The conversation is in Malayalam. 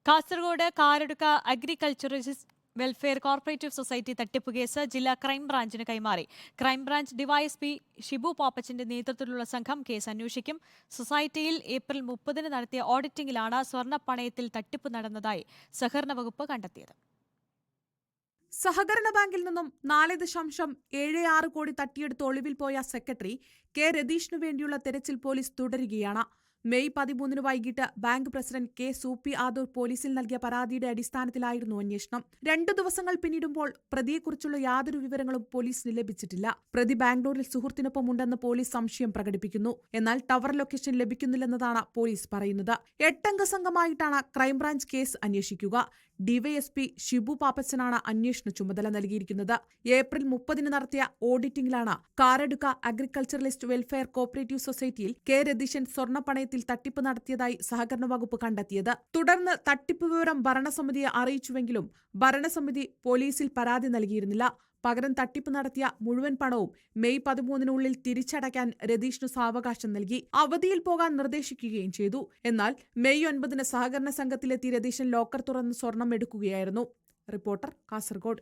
Kasaragod Karadukka agriculturist welfare corporative society തട്ടിപ്പ് കേസ് ജില്ലാ ക്രൈംബ്രാഞ്ചിന് കൈമാറി. ക്രൈംബ്രാഞ്ച് ഡിവൈഎസ്പി ഷിബു പോപ്പച്ചന്റെ നേതൃത്വത്തിലുള്ള സംഘം കേസ് അന്വേഷിക്കും. സൊസൈറ്റിയിൽ ഏപ്രിൽ 30 നടത്തിയ ഓഡിറ്റിംഗിലാണ് സ്വർണ്ണപ്പണയത്തിൽ തട്ടിപ്പ് നടന്നതായി സഹകരണ വകുപ്പ് കണ്ടെത്തിയത്. സഹകരണ ബാങ്കിൽ നിന്നും 4.76 കോടി തട്ടിയെടുത്ത് ഒളിവിൽ പോയ സെക്രട്ടറി കെ രതീഷിനു വേണ്ടിയുള്ള തെരച്ചിൽ പോലീസ് തുടരുകയാണ്. മെയ് 13 വൈകിട്ട് bank president K Sooppi Adur പോലീസിൽ നൽകിയ പരാതിയുടെ അടിസ്ഥാനത്തിലായിരുന്നു അന്വേഷണം. 2 ദിവസങ്ങൾ പിന്നിടുമ്പോൾ പ്രതിയെക്കുറിച്ചുള്ള യാതൊരു വിവരങ്ങളും പോലീസിന് ലഭിച്ചിട്ടില്ല. പ്രതി ബാംഗ്ലൂരിൽ സുഹൃത്തിനൊപ്പം ഉണ്ടെന്ന് പോലീസ് സംശയം പ്രകടിപ്പിക്കുന്നു. എന്നാൽ ടവർ ലൊക്കേഷൻ ലഭിക്കുന്നില്ലെന്നതാണ് പോലീസ് പറയുന്നത്. 8 അംഗ സംഘമായിട്ടാണ് ക്രൈംബ്രാഞ്ച് കേസ് അന്വേഷിക്കുക. ഡിവൈഎസ്പി ഷിബു പാപ്പച്ചനാണ് അന്വേഷണ ചുമതല നൽകിയിരിക്കുന്നത്. ഏപ്രിൽ 30 നടത്തിയ ഓഡിറ്റിംഗിലാണ് കാരടുക്ക അഗ്രികൾച്ചറലിസ്റ്റ് വെൽഫെയർ കോപ്പറേറ്റീവ് സൊസൈറ്റിയിൽ കെ രതീശൻ സ്വർണ്ണപ്പണയത്തിൽ തട്ടിപ്പ് നടത്തിയതായി സഹകരണ വകുപ്പ് കണ്ടെത്തിയത്. തുടർന്ന് തട്ടിപ്പ് വിവരം ഭരണസമിതിയെ അറിയിച്ചുവെങ്കിലും ഭരണസമിതി പോലീസിൽ പരാതി നൽകിയിരുന്നില്ല. പകരം തട്ടിപ്പ് നടത്തിയ മുഴുവൻ പണവും മെയ് 13 തിരിച്ചടയ്ക്കാൻ രതീഷിന് സാവകാശം നൽകി. അവധിയിൽ പോകാൻ നിർദ്ദേശിക്കുകയും ചെയ്തു. എന്നാൽ മെയ് 9 സഹകരണ സംഘത്തിലെത്തി രതീശൻ ലോക്കർ തുറന്ന് സ്വർണം എടുക്കുകയായിരുന്നു. റിപ്പോർട്ടർ, കാസർഗോഡ്.